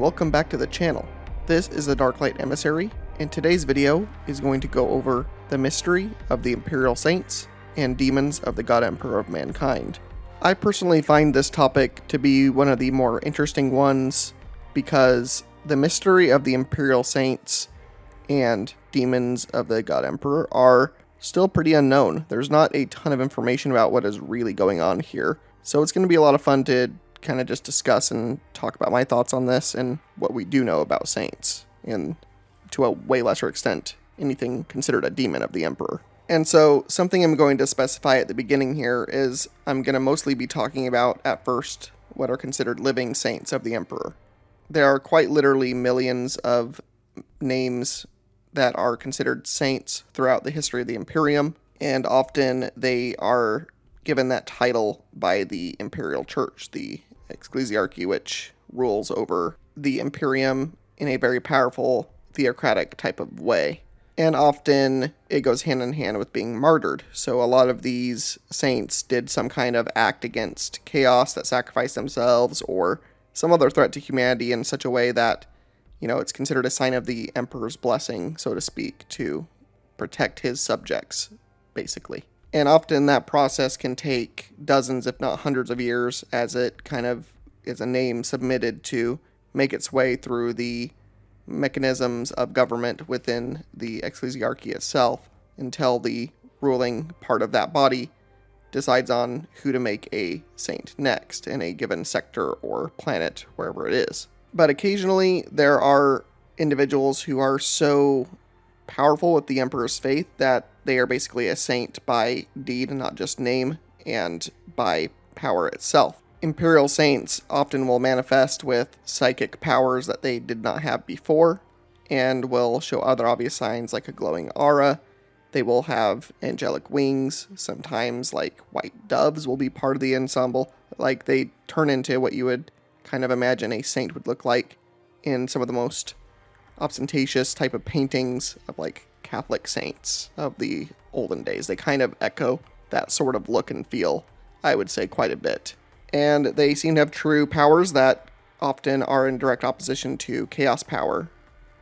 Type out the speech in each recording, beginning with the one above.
welcome back to the channel. This is the Darklight Emissary, and today's video is going to go over the mystery of the Imperial Saints and Demons of the God Emperor of Mankind. I personally find this topic to be one of the more interesting ones because the mystery of the Imperial Saints and Demons of the God Emperor are still pretty unknown. There's not a ton of information about what is really going on here, so it's going to be a lot of fun to kind of just discuss and talk about my thoughts on this and what we do know about saints, and to a way lesser extent, anything considered a demon of the Emperor. And so, something I'm going to specify at the beginning here is I'm going to mostly be talking about, at first, what are considered living saints of the Emperor. There are quite literally millions of names that are considered saints throughout the history of the Imperium, and often they are given that title by the Imperial Church, the Ecclesiarchy, which rules over the Imperium in a very powerful theocratic type of way. And often it goes hand in hand with being martyred. So a lot of these saints did some kind of act against chaos that sacrificed themselves or some other threat to humanity in such a way that, it's considered a sign of the Emperor's blessing, so to speak, to protect his subjects, basically. And often that process can take dozens, if not hundreds of years, as it kind of is a name submitted to make its way through the mechanisms of government within the Ecclesiarchy itself until the ruling part of that body decides on who to make a saint next in a given sector or planet, wherever it is. But occasionally there are individuals who are so powerful with the Emperor's faith that they are basically a saint by deed and not just name, and by power itself. Imperial Saints often will manifest with psychic powers that they did not have before, and will show other obvious signs like a glowing aura. They will have angelic wings, sometimes like white doves will be part of the ensemble. Like they turn into what you would kind of imagine a saint would look like in some of the most ostentatious type of paintings of like Catholic saints of the olden days. They kind of echo that sort of look and feel, I would say, quite a bit. And they seem to have true powers that often are in direct opposition to chaos power,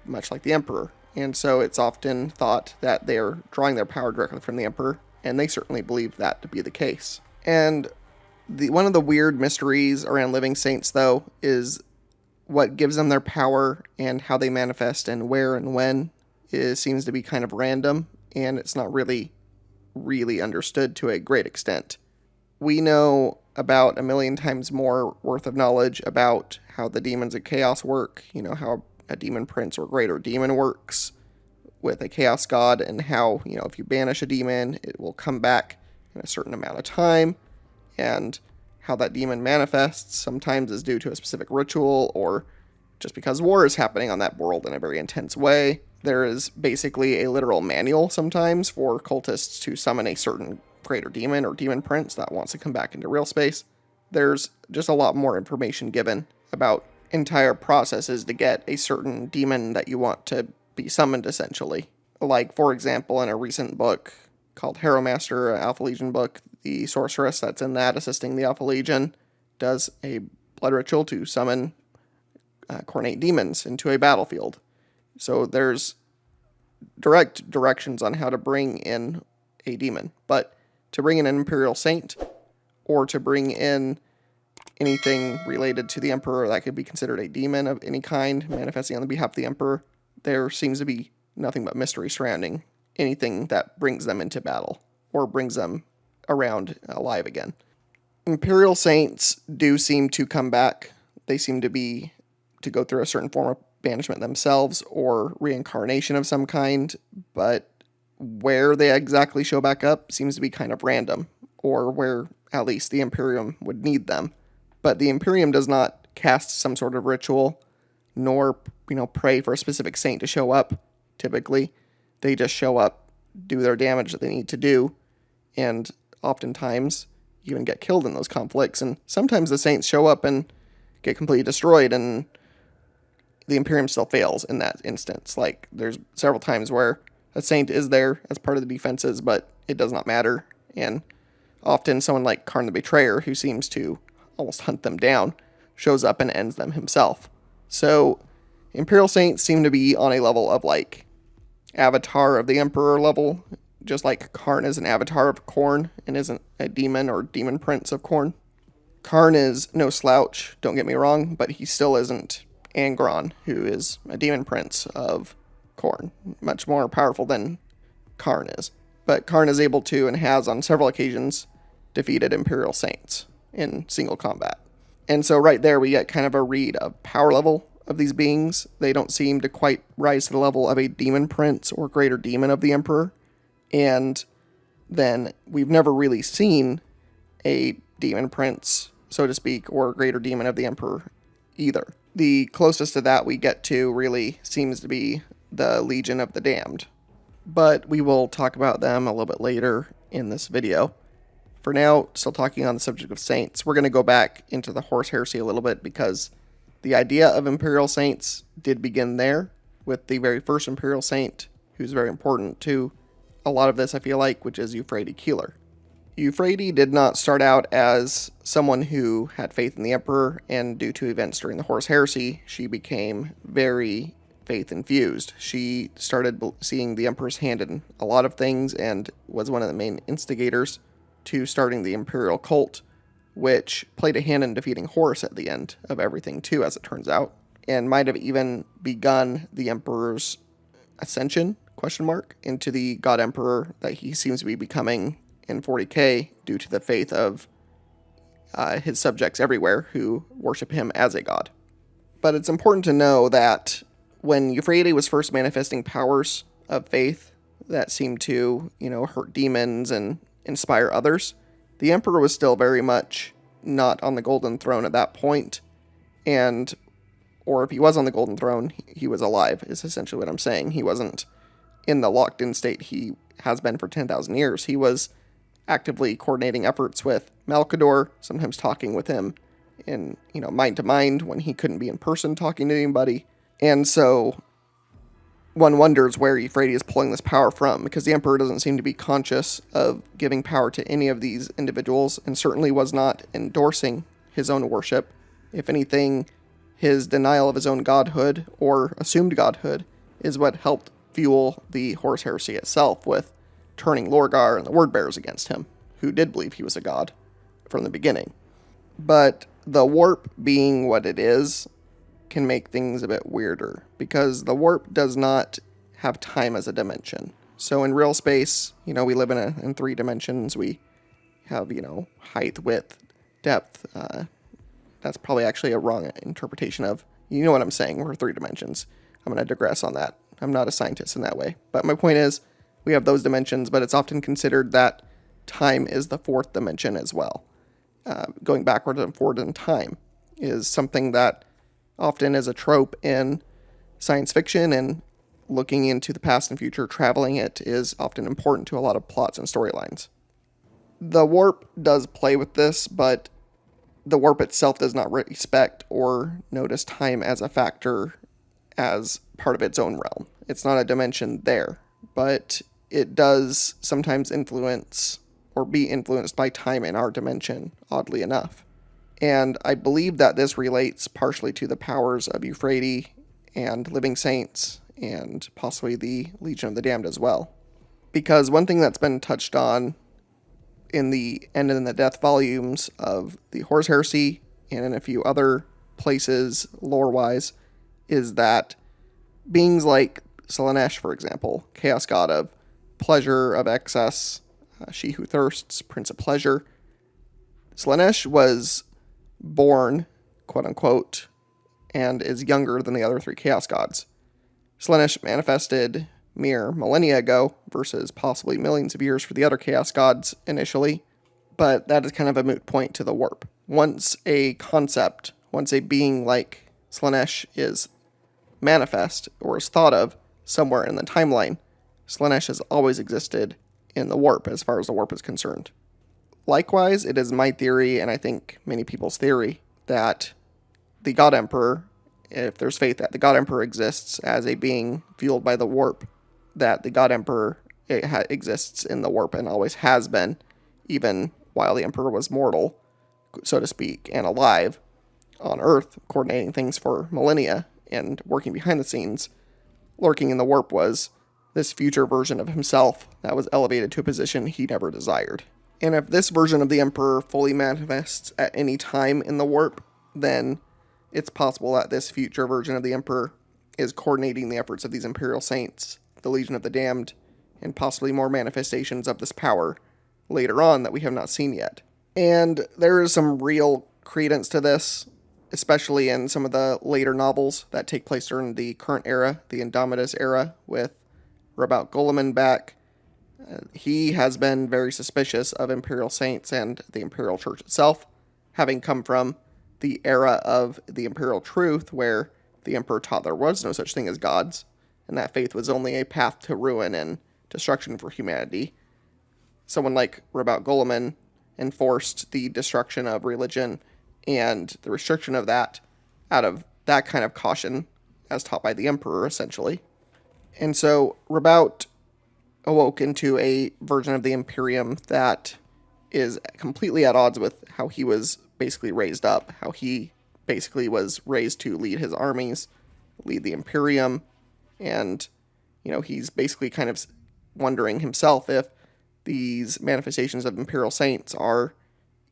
much like the Emperor. And so it's often thought that they're drawing their power directly from the Emperor, and they certainly believe that to be the case. And one of the weird mysteries around living saints, though, is what gives them their power and how they manifest and where and when seems to be kind of random, and it's not really understood to a great extent. We know about a million times more worth of knowledge about how the demons of chaos work, how a demon prince or greater demon works with a chaos god, and how, if you banish a demon, it will come back in a certain amount of time, and how that demon manifests sometimes is due to a specific ritual or just because war is happening on that world in a very intense way. There is basically a literal manual sometimes for cultists to summon a certain greater demon or demon prince that wants to come back into real space. There's just a lot more information given about entire processes to get a certain demon that you want to be summoned, essentially. Like, for example, in a recent book called Harrow Master, an Alpha Legion book, the sorceress that's in that assisting the Alpha Legion does a blood ritual to summon cornate demons into a battlefield. So there's direct directions on how to bring in a demon. But to bring in an Imperial Saint, or to bring in anything related to the Emperor that could be considered a demon of any kind, manifesting on the behalf of the Emperor, there seems to be nothing but mystery surrounding anything that brings them into battle, or brings them around alive again. Imperial Saints do seem to come back. They seem to go through a certain form of banishment themselves, or reincarnation of some kind, but where they exactly show back up seems to be kind of random, or where at least the Imperium would need them. But the Imperium does not cast some sort of ritual, nor, pray for a specific saint to show up, typically. They just show up, do their damage that they need to do, and oftentimes even get killed in those conflicts. And sometimes the saints show up and get completely destroyed, and the Imperium still fails in that instance. Like, there's several times where a saint is there as part of the defenses, but it does not matter. And often someone like Karn the Betrayer, who seems to almost hunt them down, shows up and ends them himself. So, Imperial Saints seem to be on a level of like Avatar of the Emperor level, just like Karn is an avatar of Khorne and isn't a demon or demon prince of Khorne. Karn is no slouch, don't get me wrong, but he still isn't Angron, who is a demon prince of Khorne, much more powerful than Karn is. But Karn is able to and has on several occasions defeated Imperial Saints in single combat. And so right there we get kind of a read of power level of these beings. They don't seem to quite rise to the level of a demon prince or greater demon of the Emperor. And then we've never really seen a demon prince, so to speak, or greater demon of the Emperor either. The closest to that we get to really seems to be the Legion of the Damned. But we will talk about them a little bit later in this video. For now, still talking on the subject of saints, we're going to go back into the Horus Heresy a little bit because the idea of Imperial Saints did begin there with the very first Imperial Saint, who's very important to a lot of this, I feel like, which is Euphrates Keeler. Euphrates did not start out as someone who had faith in the Emperor, and due to events during the Horus Heresy, she became very faith-infused. She started seeing the Emperor's hand in a lot of things and was one of the main instigators to starting the Imperial cult, which played a hand in defeating Horus at the end of everything too, as it turns out, and might have even begun the Emperor's ascension, into the God Emperor that he seems to be becoming in 40k due to the faith of his subjects everywhere who worship him as a god. But it's important to know that when Euphrates was first manifesting powers of faith that seemed to, hurt demons and inspire others, the Emperor was still very much not on the Golden Throne at that point, or if he was on the Golden Throne, he was alive, is essentially what I'm saying. He wasn't in the locked-in state he has been for 10,000 years. He was actively coordinating efforts with Malcador, sometimes talking with him in, mind to mind when he couldn't be in person talking to anybody. And so one wonders where Euphrates is pulling this power from, because the Emperor doesn't seem to be conscious of giving power to any of these individuals, and certainly was not endorsing his own worship. If anything, his denial of his own godhood, or assumed godhood, is what helped fuel the Horus Heresy itself, with turning Lorgar and the Wordbearers against him, who did believe he was a god from the beginning. But the warp being what it is can make things a bit weirder, because the warp does not have time as a dimension. So in real space, we live in 3 dimensions. We have, height, width, depth. That's probably actually a wrong interpretation of, what I'm saying, we're 3 dimensions. I'm going to digress on that. I'm not a scientist in that way. But my point is, we have those dimensions, but it's often considered that time is the 4th dimension as well. Going backward and forward in time is something that often is a trope in science fiction, and looking into the past and future, traveling it, is often important to a lot of plots and storylines. The warp does play with this, but the warp itself does not respect or notice time as a factor as part of its own realm. It's not a dimension there, but it does sometimes influence or be influenced by time in our dimension, oddly enough. And I believe that this relates partially to the powers of Euphrates and Living Saints, and possibly the Legion of the Damned as well. Because one thing that's been touched on in the End and the Death volumes of the Horus Heresy, and in a few other places lore-wise, is that beings like Slaanesh, for example, Chaos God of Pleasure, of Excess, She Who Thirsts, Prince of Pleasure, Slaanesh was born, quote-unquote, and is younger than the other 3 Chaos Gods. Slaanesh manifested mere millennia ago, versus possibly millions of years for the other Chaos Gods initially, but that is kind of a moot point to the warp. Once a being like Slaanesh is manifest, or is thought of somewhere in the timeline, Slaanesh has always existed in the warp, as far as the warp is concerned. Likewise, it is my theory, and I think many people's theory, that the God Emperor, if there's faith that the God Emperor exists as a being fueled by the warp, that the God Emperor exists in the warp and always has been, even while the Emperor was mortal, so to speak, and alive, on Earth, coordinating things for millennia and working behind the scenes. Lurking in the warp was this future version of himself that was elevated to a position he never desired. And if this version of the Emperor fully manifests at any time in the warp, then it's possible that this future version of the Emperor is coordinating the efforts of these Imperial Saints, the Legion of the Damned, and possibly more manifestations of this power later on that we have not seen yet. And there is some real credence to this, especially in some of the later novels that take place during the current era, the Indomitus era, with Rabaut Guilliman back. He has been very suspicious of Imperial Saints and the Imperial Church itself, having come from the era of the Imperial Truth, where the Emperor taught there was no such thing as gods, and that faith was only a path to ruin and destruction for humanity. Someone like Rabaut Guilliman enforced the destruction of religion and the restriction of that out of that kind of caution as taught by the Emperor, essentially. And so Rabaut awoke into a version of the Imperium that is completely at odds with how he was basically raised up, how he basically was raised to lead his armies, lead the Imperium, and, he's basically kind of wondering himself if these manifestations of Imperial Saints are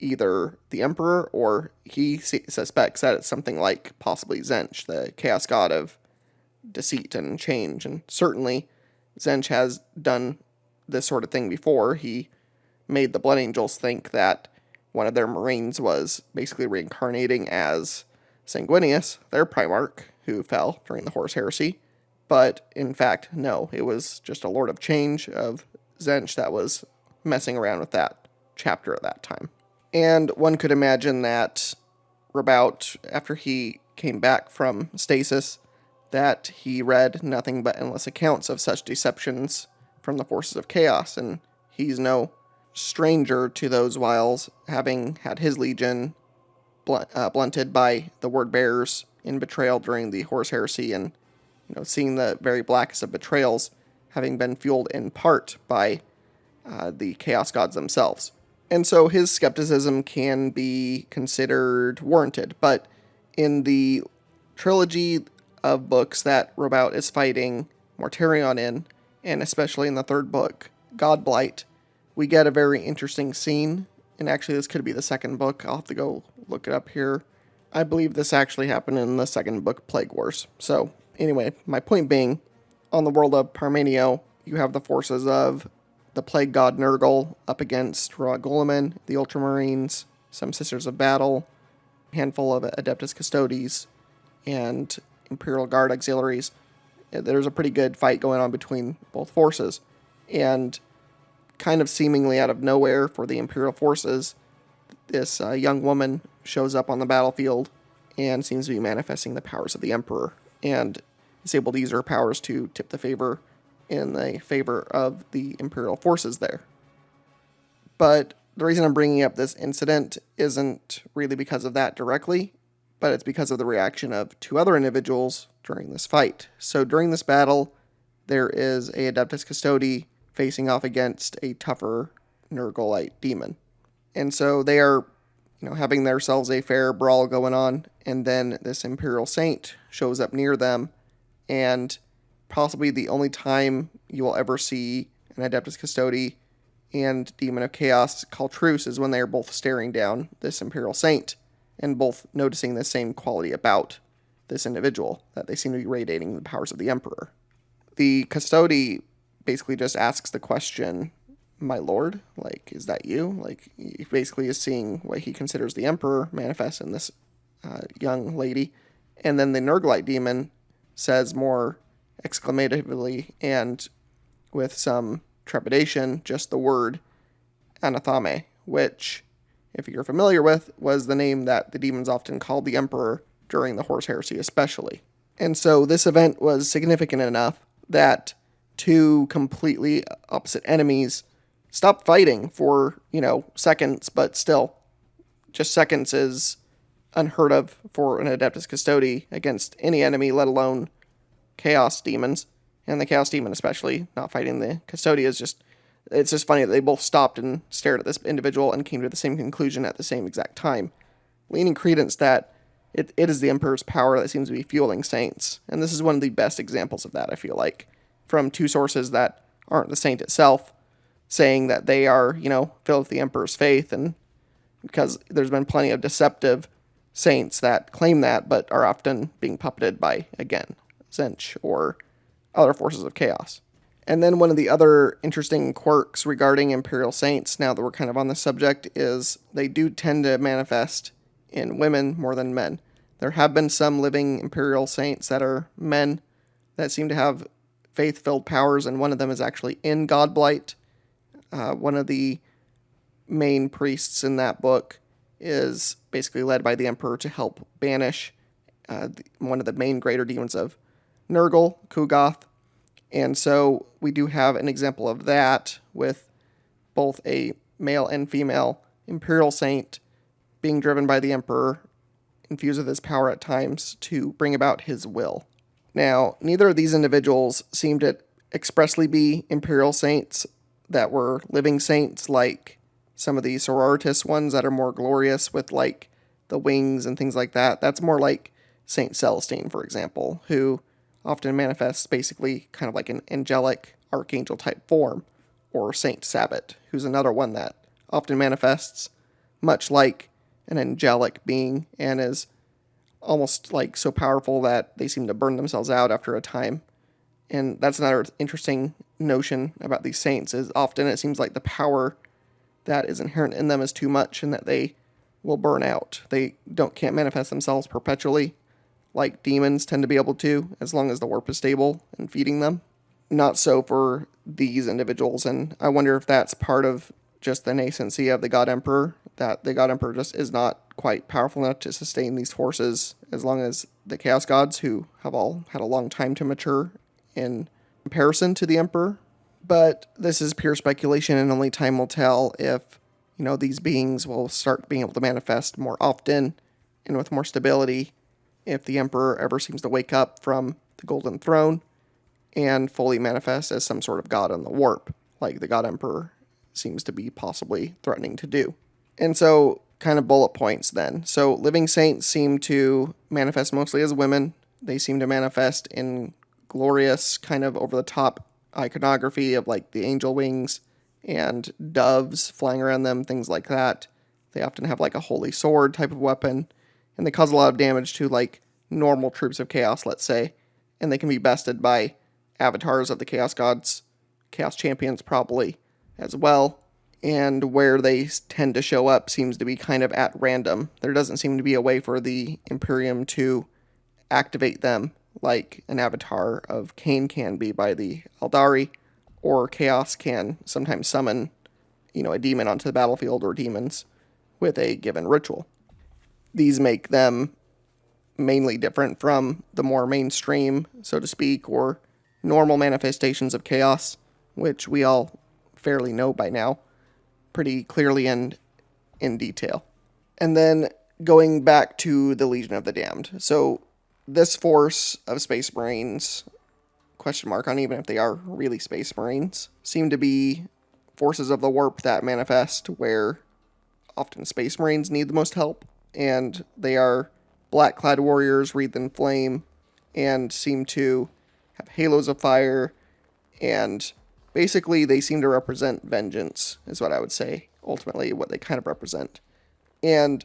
either the Emperor, or he suspects that it's something like possibly Tzeentch, the chaos god of deceit and change. And certainly Tzeentch has done this sort of thing before. He made the Blood Angels think that one of their Marines was basically reincarnating as Sanguinius, their Primarch, who fell during the Horus Heresy. But in fact, no, it was just a Lord of Change of Tzeentch that was messing around with that chapter at that time. And one could imagine that Rabaut, after he came back from stasis, that he read nothing but endless accounts of such deceptions from the forces of chaos, and he's no stranger to those wiles, having had his legion blunted by the word bearers in betrayal during the Horus Heresy, and seeing the very blackest of betrayals having been fueled in part by the chaos gods themselves. And so his skepticism can be considered warranted, but in the trilogy of books that Rabaut is fighting Mortarion in, and especially in the third book, Godblight, we get a very interesting scene. And actually, this could be the second book. I'll have to go look it up here. I believe this actually happened in the second book, Plague Wars. So, anyway, my point being, on the world of Parmenio, you have the forces of the plague god Nurgle up against Rabaut Guilliman, the Ultramarines, some Sisters of Battle, a handful of Adeptus Custodes, and Imperial Guard auxiliaries. There's a pretty good fight going on between both forces. And kind of seemingly out of nowhere for the Imperial forces, this young woman shows up on the battlefield and seems to be manifesting the powers of the Emperor, and is able to use her powers to tip the favor in the favor of the Imperial forces there. But the reason I'm bringing up this incident isn't really because of that directly, but it's because of the reaction of two other individuals during this fight. So during this battle, there is a Adeptus Custodi facing off against a tougher Nurglite demon. And so they are, having themselves a fair brawl going on, and then this Imperial Saint shows up near them, and possibly the only time you will ever see an Adeptus Custodi and Demon of Chaos call truce is when they are both staring down this Imperial Saint, and both noticing the same quality about this individual, that they seem to be radiating the powers of the Emperor. The Custodi basically just asks the question, "My lord, is that you?" He basically is seeing what he considers the Emperor manifest in this young lady. And then the Nurglite demon says more exclamatively and with some trepidation just the word anathame, which, if you're familiar with, was the name that the demons often called the Emperor during the Horus Heresy especially. And so this event was significant enough that two completely opposite enemies stopped fighting for, seconds, but still, just seconds is unheard of for an Adeptus Custodi against any enemy, let alone Chaos Demons. And the Chaos Demon especially, not fighting the Custodi, it's just funny that they both stopped and stared at this individual and came to the same conclusion at the same exact time, leaning credence that it is the Emperor's power that seems to be fueling Saints. And this is one of the best examples of that, I feel like, from two sources that aren't the Saint itself, saying that they are, filled with the Emperor's faith, and because there's been plenty of deceptive Saints that claim that, but are often being puppeted by, again, Tzeentch or other forces of chaos. And then one of the other interesting quirks regarding Imperial Saints, now that we're kind of on the subject, is they do tend to manifest in women more than men. There have been some living Imperial Saints that are men that seem to have faith-filled powers, and one of them is actually in Godblight. One of the main priests in that book is basically led by the Emperor to help banish one of the main greater demons of Nurgle, Kugoth. And so we do have an example of that with both a male and female Imperial Saint being driven by the Emperor, infused with his power at times to bring about his will. Now, neither of these individuals seem to expressly be Imperial Saints that were living saints like some of the Sororitas ones that are more glorious with like the wings and things like that. That's more like Saint Celestine, for example, who often manifests basically kind of like an angelic archangel type form, or Saint Sabbat, who's another one that often manifests much like an angelic being and is almost like so powerful that they seem to burn themselves out after a time. And that's another interesting notion about these saints, is often it seems like the power that is inherent in them is too much and that they will burn out. They can't manifest themselves perpetually like demons tend to be able to, as long as the warp is stable and feeding them. Not so for these individuals, and I wonder if that's part of just the nascency of the God Emperor, that the God Emperor just is not quite powerful enough to sustain these forces, as long as the Chaos Gods, who have all had a long time to mature in comparison to the Emperor. But this is pure speculation, and only time will tell if, these beings will start being able to manifest more often and with more stability, if the Emperor ever seems to wake up from the Golden Throne and fully manifest as some sort of god on the warp, like the God Emperor seems to be possibly threatening to do. And so, kind of bullet points then. So, living saints seem to manifest mostly as women. They seem to manifest in glorious, kind of over-the-top iconography of like the angel wings and doves flying around them, things like that. They often have like a holy sword type of weapon, and they cause a lot of damage to like normal troops of chaos, let's say, and they can be bested by avatars of the Chaos Gods, Chaos Champions probably as well. And where they tend to show up seems to be kind of at random. There doesn't seem to be a way for the Imperium to activate them like an avatar of Cain can be by the Eldari, or Chaos can sometimes summon, a demon onto the battlefield or demons with a given ritual. These make them mainly different from the more mainstream, so to speak, or normal manifestations of chaos, which we all fairly know by now, pretty clearly and in detail. And then going back to the Legion of the Damned. So this force of Space Marines, question mark on even if they are really Space Marines, seem to be forces of the warp that manifest where often Space Marines need the most help. And they are black-clad warriors wreathed in flame and seem to have halos of fire, and basically they seem to represent vengeance, is what I would say, ultimately what they kind of represent. And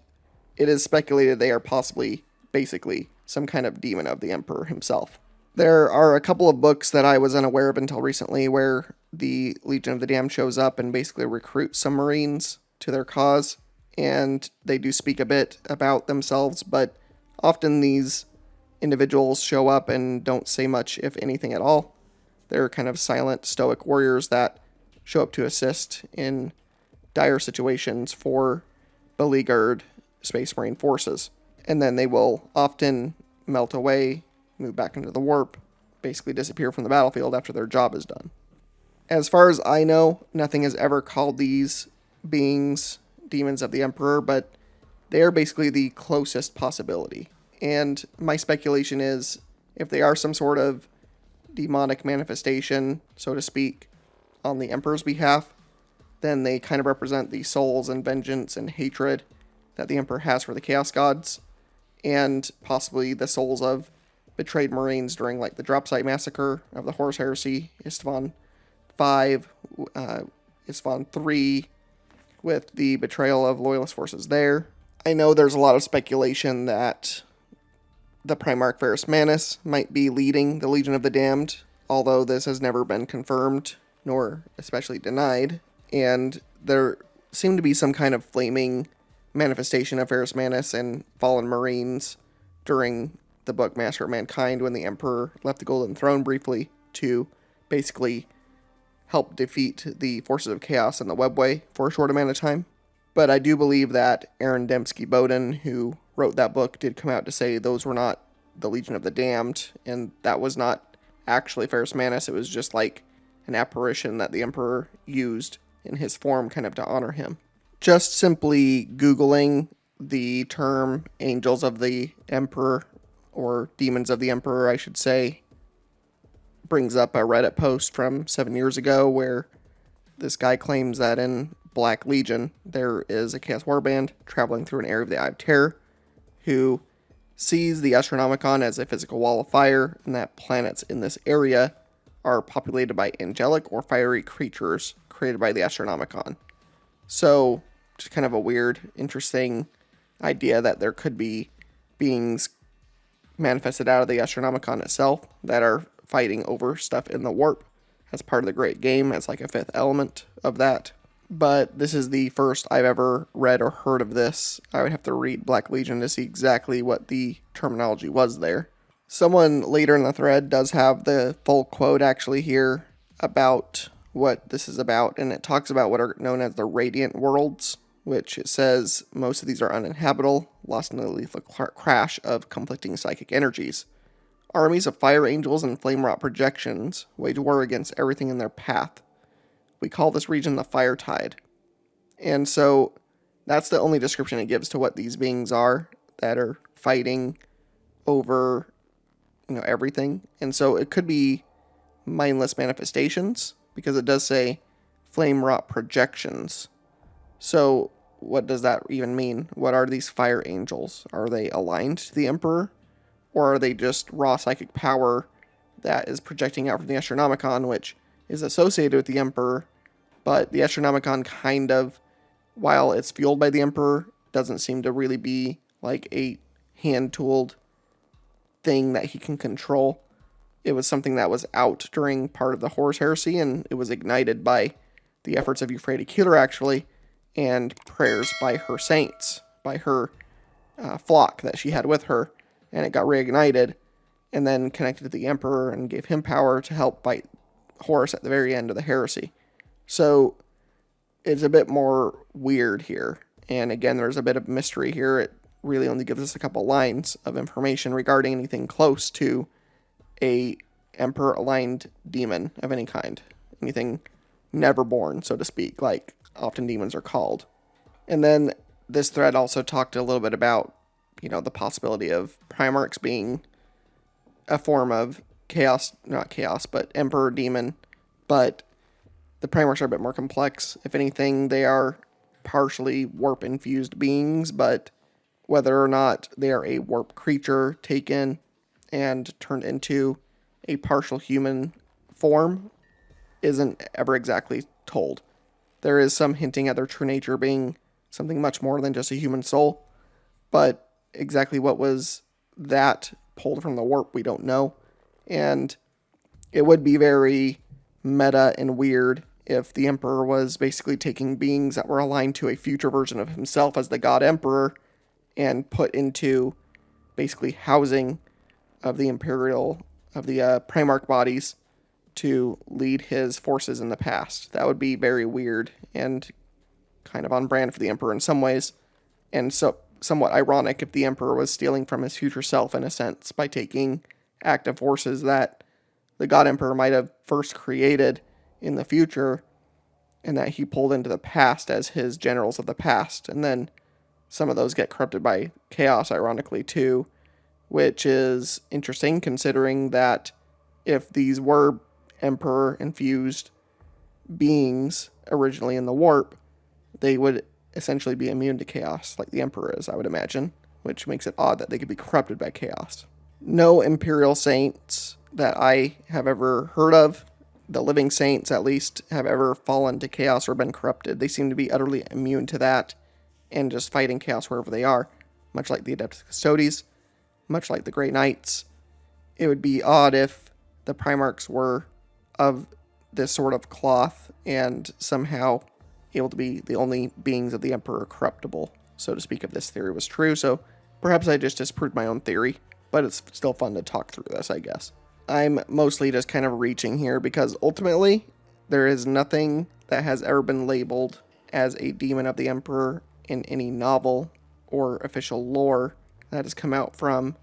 it is speculated they are possibly, basically, some kind of demon of the Emperor himself. There are a couple of books that I was unaware of until recently where the Legion of the Damned shows up and basically recruits some Marines to their cause, and they do speak a bit about themselves, but often these individuals show up and don't say much, if anything at all. They're kind of silent, stoic warriors that show up to assist in dire situations for beleaguered Space Marine forces. And then they will often melt away, move back into the warp, basically disappear from the battlefield after their job is done. As far as I know, nothing has ever called these beings demons of the Emperor, but they are basically the closest possibility. And my speculation is, if they are some sort of demonic manifestation, so to speak, on the Emperor's behalf, then they kind of represent the souls and vengeance and hatred that the Emperor has for the Chaos Gods. and possibly the souls of betrayed Marines during like the drop site massacre of the Horus Heresy, Istvan 5, Istvan 3, with the betrayal of loyalist forces there. I know there's a lot of speculation that the Primarch Varus Manus might be leading the Legion of the Damned, although this has never been confirmed, nor especially denied. And there seemed to be some kind of flaming manifestation of Varus Manus and fallen Marines during the book Master of Mankind when the Emperor left the Golden Throne briefly to basically help defeat the forces of chaos in the Webway for a short amount of time. But I do believe that Aaron Dembski-Bowden, who wrote that book, did come out to say those were not the Legion of the Damned, and that was not actually Varus Manus. It was just like an apparition that the Emperor used in his form kind of to honor him. Just simply Googling the term Angels of the Emperor, or Demons of the Emperor, I should say, brings up a Reddit post from 7 years ago where this guy claims that in Black Legion there is a Chaos Warband traveling through an area of the Eye of Terror who sees the Astronomicon as a physical wall of fire, and that planets in this area are populated by angelic or fiery creatures created by the Astronomicon. So, just kind of a weird, interesting idea that there could be beings manifested out of the Astronomicon itself that are fighting over stuff in the warp as part of the Great Game, as like a fifth element of that. But this is the first I've ever read or heard of this. I would have to read Black Legion to see exactly what the terminology was there. Someone later in the thread does have the full quote actually here about what this is about, and it talks about what are known as the Radiant Worlds, which it says most of these are uninhabitable, lost in the lethal crash of conflicting psychic energies. Armies of fire angels and flame rot projections wage war against everything in their path. We call this region the Fire Tide. And so that's the only description it gives to what these beings are that are fighting over, everything. And so it could be mindless manifestations, because it does say flame rot projections. So what does that even mean? What are these fire angels? Are they aligned to the Emperor? Or are they just raw psychic power that is projecting out from the Astronomicon, which is associated with the Emperor, but the Astronomicon kind of, while it's fueled by the Emperor, doesn't seem to really be like a hand-tooled thing that he can control. It was something that was out during part of the Horus Heresy, and it was ignited by the efforts of Euphrates Keeler, actually, and prayers by her saints, by her flock that she had with her, and it got reignited, and then connected to the Emperor and gave him power to help fight Horus at the very end of the heresy. So it's a bit more weird here. And again, there's a bit of mystery here. It really only gives us a couple lines of information regarding anything close to a Emperor-aligned demon of any kind. Anything never born, so to speak, like often demons are called. And then this thread also talked a little bit about, the possibility of Primarchs being a form of chaos, not chaos, but Emperor demon. But the Primarchs are a bit more complex. If anything, they are partially warp-infused beings, but whether or not they are a warp creature taken and turned into a partial human form isn't ever exactly told. There is some hinting at their true nature being something much more than just a human soul, but exactly what was that pulled from the warp, we don't know. And it would be very meta and weird if the Emperor was basically taking beings that were aligned to a future version of himself as the God Emperor and put into basically housing of the Primarch bodies to lead his forces in the past. That would be very weird and kind of on brand for the Emperor in some ways, and so somewhat ironic if the Emperor was stealing from his future self in a sense by taking active forces that the God Emperor might have first created in the future and that he pulled into the past as his generals of the past. And then some of those get corrupted by chaos, ironically, too, which is interesting considering that if these were Emperor-infused beings originally in the warp, they would essentially be immune to chaos, like the Emperor is, I would imagine. which makes it odd that they could be corrupted by chaos. No Imperial Saints that I have ever heard of, the living Saints at least, have ever fallen to chaos or been corrupted. They seem to be utterly immune to that and just fighting chaos wherever they are, much like the Adeptus Custodes, much like the Grey Knights. It would be odd if the Primarchs were of this sort of cloth and somehow able to be the only beings of the Emperor corruptible, so to speak, if this theory was true. So perhaps I just disproved my own theory, but it's still fun to talk through this, I guess. I'm mostly just kind of reaching here because ultimately there is nothing that has ever been labeled as a demon of the Emperor in any novel or official lore that has come out from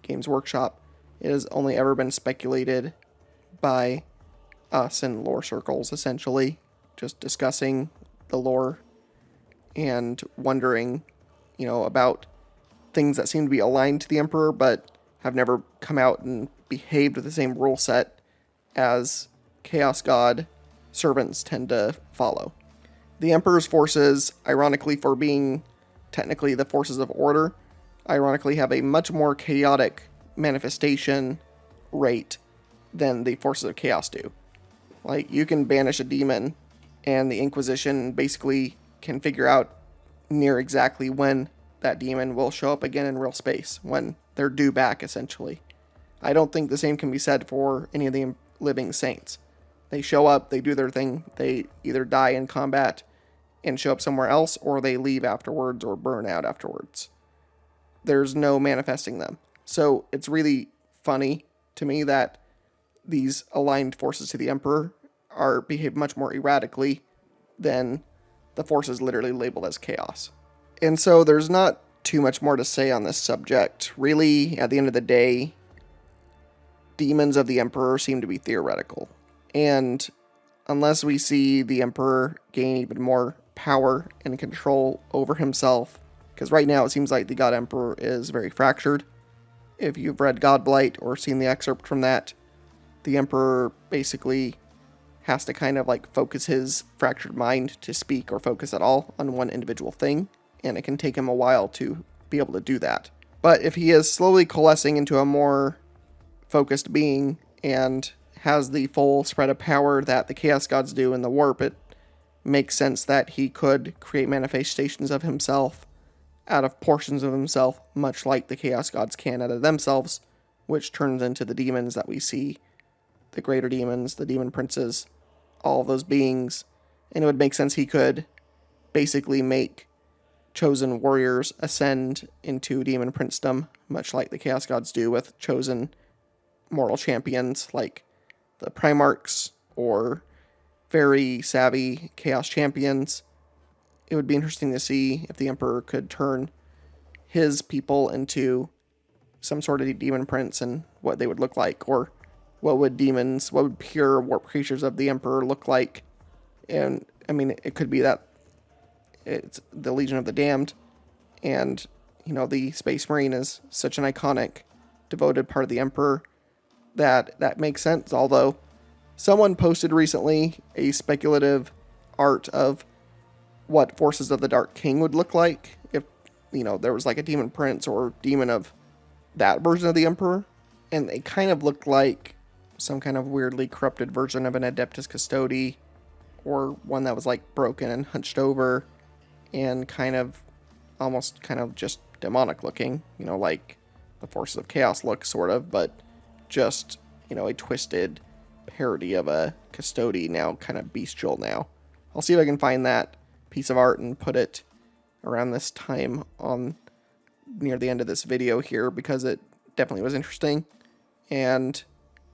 Games Workshop. It has only ever been speculated by us in lore circles, essentially, just discussing the lore and wondering, about things that seem to be aligned to the Emperor, but have never come out and behaved with the same rule set as Chaos God servants tend to follow. The Emperor's forces, ironically for being technically the forces of order, ironically have a much more chaotic manifestation rate than the forces of chaos do. Like, you can banish a demon, and the Inquisition basically can figure out near exactly when that demon will show up again in real space, when they're due back, essentially. I don't think the same can be said for any of the living saints. They show up, they do their thing, they either die in combat and show up somewhere else, or they leave afterwards or burn out afterwards. There's no manifesting them. So it's really funny to me that these aligned forces to the Emperor behave much more erratically than the forces literally labeled as chaos. And so there's not too much more to say on this subject. Really, at the end of the day, demons of the Emperor seem to be theoretical. And unless we see the Emperor gain even more power and control over himself, because right now it seems like the God Emperor is very fractured. If you've read Godblight or seen the excerpt from that, the Emperor basically has to kind of focus his fractured mind to speak or focus at all on one individual thing, and it can take him a while to be able to do that. But if he is slowly coalescing into a more focused being and has the full spread of power that the Chaos Gods do in the Warp, it makes sense that he could create manifestations of himself out of portions of himself, much like the Chaos Gods can out of themselves, which turns into the demons that we see, the greater demons, the demon princes, all of those beings. And it would make sense he could basically make chosen warriors ascend into demon princedom, much like the Chaos Gods do with chosen mortal champions like the Primarchs or very savvy chaos champions. It would be interesting to see if the Emperor could turn his people into some sort of demon prince and what they would look like, or what would pure warp creatures of the Emperor look like. And I mean, it could be that it's the Legion of the Damned, and the Space Marine is such an iconic, devoted part of the Emperor that makes sense. Although someone posted recently a speculative art of what forces of the Dark King would look like if there was a demon prince or demon of that version of the Emperor, and they kind of looked like some kind of weirdly corrupted version of an Adeptus Custodi, or one that was broken and hunched over and almost just demonic looking, like the Forces of Chaos look, sort of, but just a twisted parody of a Custodi, now kind of bestial now. I'll see if I can find that piece of art and put it around this time on near the end of this video here, because it definitely was interesting, and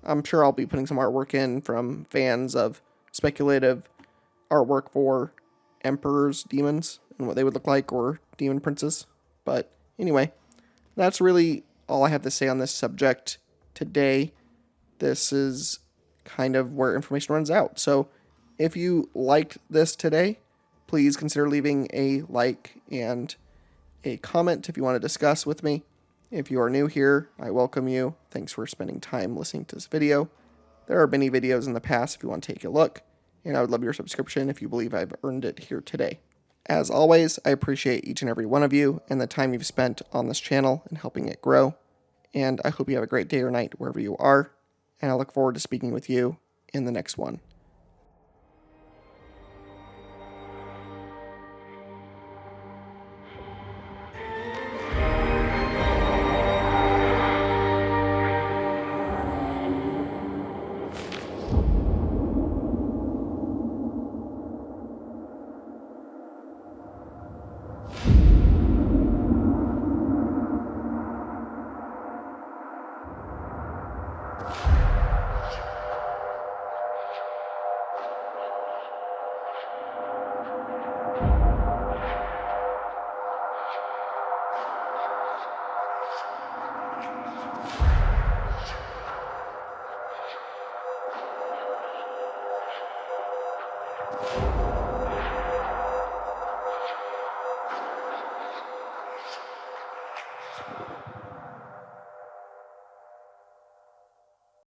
I'm sure I'll be putting some artwork in from fans of speculative artwork for Emperor's demons and what they would look like, or demon princes. But anyway, that's really all I have to say on this subject today. This is kind of where information runs out. So if you liked this today, please consider leaving a like and a comment if you want to discuss with me. If you are new here, I welcome you. Thanks for spending time listening to this video. There are many videos in the past if you want to take a look, and I would love your subscription if you believe I've earned it here today. As always, I appreciate each and every one of you and the time you've spent on this channel and helping it grow. And I hope you have a great day or night wherever you are. And I look forward to speaking with you in the next one.